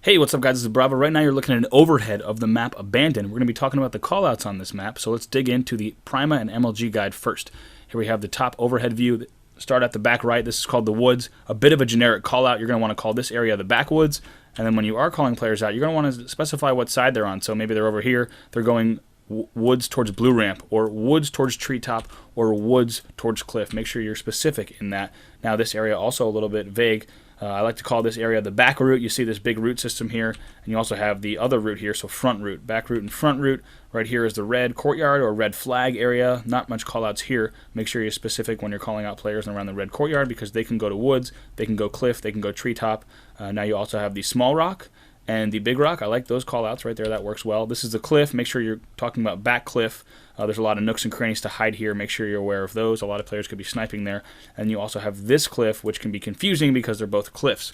Hey, what's up guys, this is Bravo. Right now you're looking at an overhead of the map Abandoned. We're going to be talking about the callouts on this map, so let's dig into the Prima and MLG guide first. Here we have the top overhead view. Start at the back right. This is called the woods. A bit of a generic callout. You're going to want to call this area the backwoods, and then when you are calling players out, you're going to want to specify what side they're on. So maybe they're over here, they're going woods towards blue ramp, or woods towards treetop, or woods towards cliff. Make sure you're specific in that. Now this area also a little bit vague. I like to call this area the back route. You see this big route system here, and you also have the other route here, so front route, back route, and front route. Right here is the red courtyard or red flag area. Not much callouts here. Make sure you're specific when you're calling out players around the red courtyard because they can go to woods, they can go cliff, they can go treetop. Now you also have the small rock and the big rock. I like those callouts right there. That works well. This is the cliff. Make sure you're talking about back cliff. There's a lot of nooks and crannies to hide here. Make sure you're aware of those. A lot of players could be sniping there. And you also have this cliff, which can be confusing because they're both cliffs.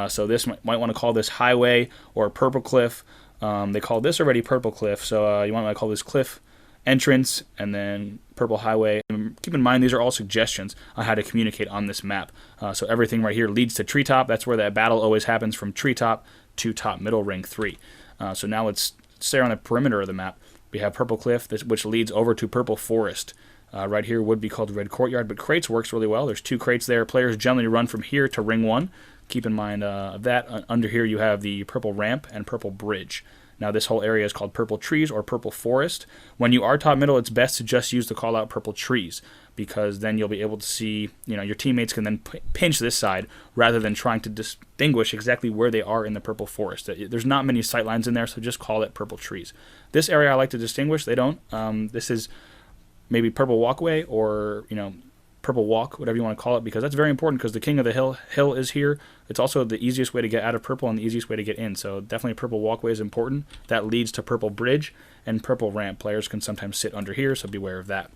So this might want to call this highway or purple cliff. They call this already purple cliff, so you might want to call this cliff entrance and then purple highway. And keep in mind these are all suggestions on how to communicate on this map. So everything right here leads to treetop. That's where that battle always happens, from treetop to top middle ring 3. So now let's stay on the perimeter of the map. We have purple cliff, which leads over to purple forest. Right here would be called red courtyard, but crates works really well. There's 2 crates there. Players generally run from here to ring 1. Keep in mind that. Under here you have the purple ramp and purple bridge. Now this whole area is called purple trees or purple forest. When you are top middle, it's best to just use the call out purple trees, because then you'll be able to see, your teammates can then pinch this side rather than trying to distinguish exactly where they are in the purple forest. There's not many sight lines in there, so just call it purple trees. This area I like to distinguish. They don't. This is maybe purple walkway or, purple walk, whatever you want to call it, because that's very important because the king of the hill is here. It's also the easiest way to get out of purple and the easiest way to get in. So definitely purple walkway is important. That leads to purple bridge and purple ramp. Players can sometimes sit under here, so beware of that.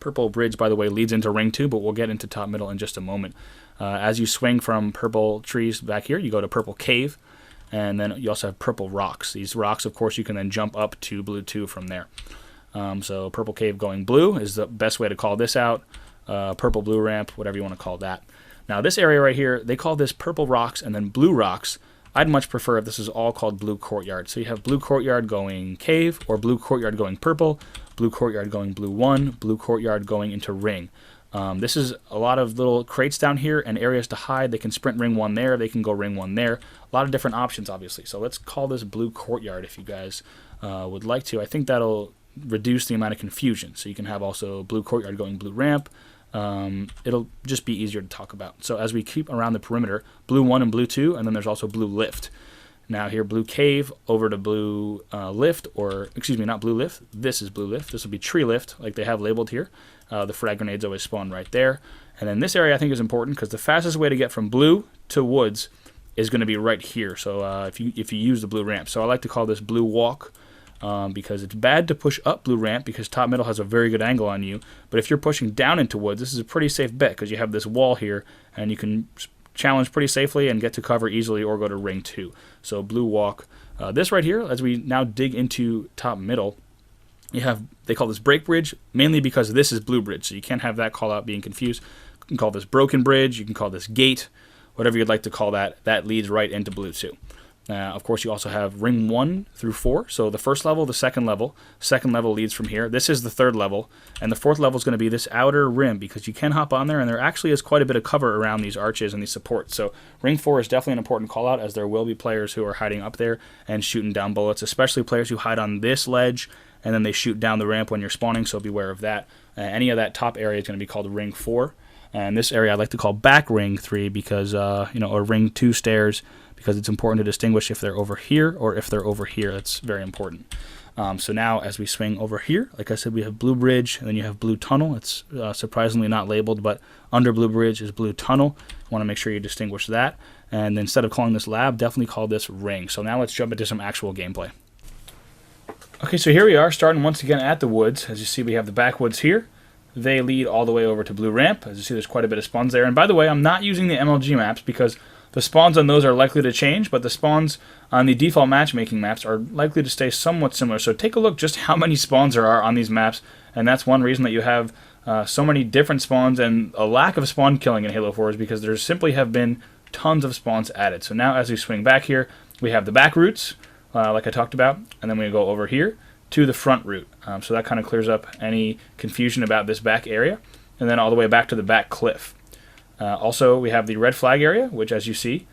Purple bridge, by the way, leads into ring 2, but we'll get into top middle in just a moment. As you swing from purple trees back here, you go to purple cave, and then you also have purple rocks. These rocks, of course, you can then jump up to blue 2 from there. So purple cave going blue is the best way to call this out. Purple blue ramp, whatever you want to call that. Now this area right here, they call this purple rocks and then blue rocks. I'd much prefer if this is all called blue courtyard. So you have blue courtyard going cave, or blue courtyard going purple, blue courtyard going blue 1, blue courtyard going into ring. This is a lot of little crates down here and areas to hide. They can sprint ring 1 there, they can go ring 1 there. A lot of different options, obviously. So let's call this blue courtyard if you guys would like to. I think that'll reduce the amount of confusion. So you can have also blue courtyard going blue ramp. It'll just be easier to talk about. So as we keep around the perimeter, blue 1 and blue 2, and then there's also blue lift. Now here, blue cave over to blue lift, or excuse me, not blue lift. This is blue lift. This will be tree lift, like they have labeled here. The frag grenades always spawn right there. And then this area I think is important because the fastest way to get from blue to woods is going to be right here. So if you use the blue ramp, so I like to call this blue walk. Because it's bad to push up blue ramp because top middle has a very good angle on you. But if you're pushing down into woods, this is a pretty safe bet because you have this wall here and you can challenge pretty safely and get to cover easily or go to ring 2. So blue walk. This right here, as we now dig into top middle, they call this break bridge mainly because this is blue bridge. So you can't have that call out being confused. You can call this broken bridge. You can call this gate, whatever you'd like to call that. That leads right into blue 2. Of course, you also have ring 1 through 4. So the first level, the second level. Second level leads from here. This is the third level. And the fourth level is going to be this outer rim because you can hop on there, and there actually is quite a bit of cover around these arches and these supports. So ring 4 is definitely an important call out, as there will be players who are hiding up there and shooting down bullets, especially players who hide on this ledge and then they shoot down the ramp when you're spawning, so beware of that. Any of that top area is going to be called ring 4. And this area I like to call back ring 3 because, or ring 2 stairs, because it's important to distinguish if they're over here or if they're over here. That's very important. So now as we swing over here, like I said, we have blue bridge and then you have blue tunnel. It's surprisingly not labeled, but under blue bridge is blue tunnel. Want to make sure you distinguish that. And instead of calling this lab, definitely call this ring. So now let's jump into some actual gameplay. Okay, so here we are starting once again at the woods. As you see, we have the backwoods here. They lead all the way over to blue ramp. As you see, there's quite a bit of spawns there. And by the way, I'm not using the MLG maps because the spawns on those are likely to change, but the spawns on the default matchmaking maps are likely to stay somewhat similar. So take a look just how many spawns there are on these maps, and that's one reason that you have so many different spawns and a lack of spawn killing in Halo 4 is because there simply have been tons of spawns added. So now as we swing back here, We have the back routes, like I talked about, and then we go over here to the front route. So that kind of clears up any confusion about this back area, and then all the way back to the back cliff. Also, we have the red flag area, which, as you see,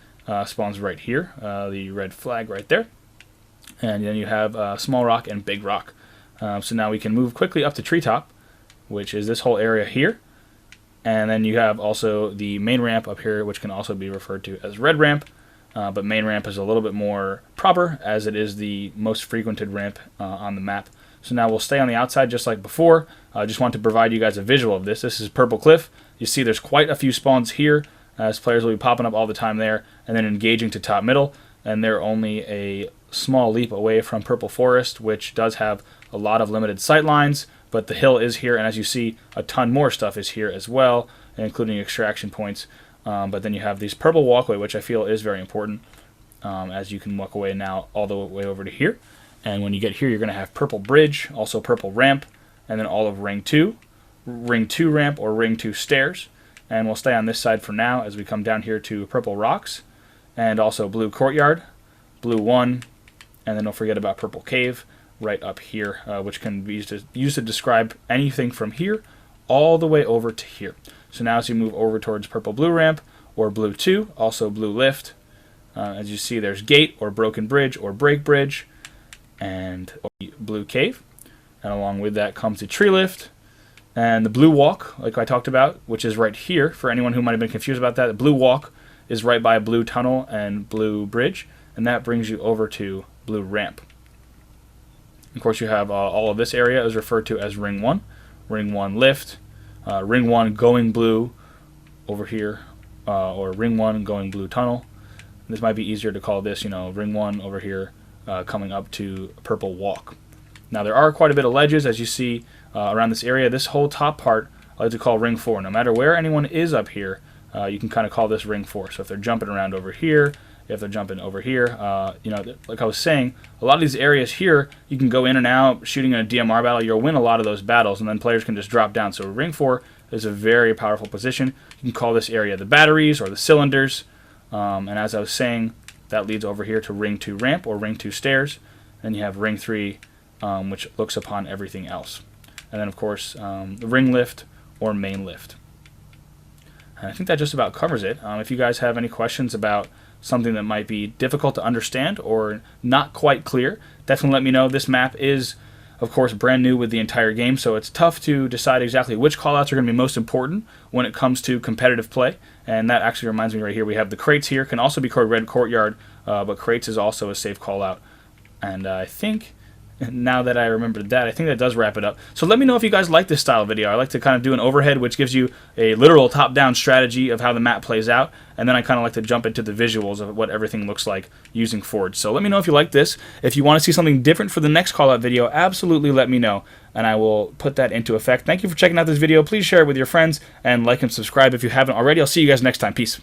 spawns right here, the red flag right there. And then you have small rock and big rock. So now we can move quickly up to treetop, which is this whole area here. And then you have also the main ramp up here, which can also be referred to as red ramp. But main ramp is a little bit more proper, as it is the most frequented ramp on the map. So now we'll stay on the outside just like before. I just want to provide you guys a visual of this. This is Purple Cliff. You see there's quite a few spawns here, as players will be popping up all the time there, and then engaging to top middle. And they're only a small leap away from Purple Forest, which does have a lot of limited sight lines, but the hill is here, and as you see, a ton more stuff is here as well, including extraction points. But then you have these purple walkway, which I feel is very important, as you can walk away now all the way over to here. And when you get here, you're going to have purple bridge, also purple ramp, and then all of ring 2 ramp, or ring 2 stairs. And we'll stay on this side for now as we come down here to purple rocks, and also blue courtyard, blue 1, and then don't forget about purple cave right up here, which can be used to describe anything from here all the way over to here. So now as you move over towards purple blue ramp, or blue 2, also blue lift, as you see there's gate, or broken bridge, or break bridge, and blue cave. And along with that comes the tree lift, and the blue walk, like I talked about, which is right here. For anyone who might have been confused about that, the blue walk is right by blue tunnel and blue bridge, and that brings you over to blue ramp. Of course, you have all of this area is referred to as ring 1 lift, ring 1 going blue over here, or ring 1 going blue tunnel. This might be easier to call this, ring 1 over here coming up to purple walk. Now there are quite a bit of ledges, as you see around this area. This whole top part I like to call ring 4. No matter where anyone is up here, you can kind of call this ring 4. So if they're jumping around over here, if they're jumping over here, like I was saying, a lot of these areas here, you can go in and out, shooting in a DMR battle, you'll win a lot of those battles, and then players can just drop down. So ring 4 is a very powerful position. You can call this area the batteries or the cylinders, and as I was saying, that leads over here to ring 2 ramp, or ring 2 stairs. Then you have ring 3, which looks upon everything else. And then of course, the ring lift, or main lift. And I think that just about covers it. If you guys have any questions about something that might be difficult to understand or not quite clear, definitely let me know. This map is, of course, brand new with the entire game, so it's tough to decide exactly which callouts are going to be most important when it comes to competitive play. And that actually reminds me right here, we have the crates here, can also be called red courtyard, but crates is also a safe callout. And I think, now that I remembered that, I think that does wrap it up. So let me know if you guys like this style of video. I like to kind of do an overhead, which gives you a literal top-down strategy of how the map plays out, and then I kind of like to jump into the visuals of what everything looks like using Forge. So let me know if you like this. If you want to see something different for the next callout video, absolutely let me know, and I will put that into effect. Thank you for checking out this video. Please share it with your friends, and like and subscribe if you haven't already. I'll see you guys next time. Peace.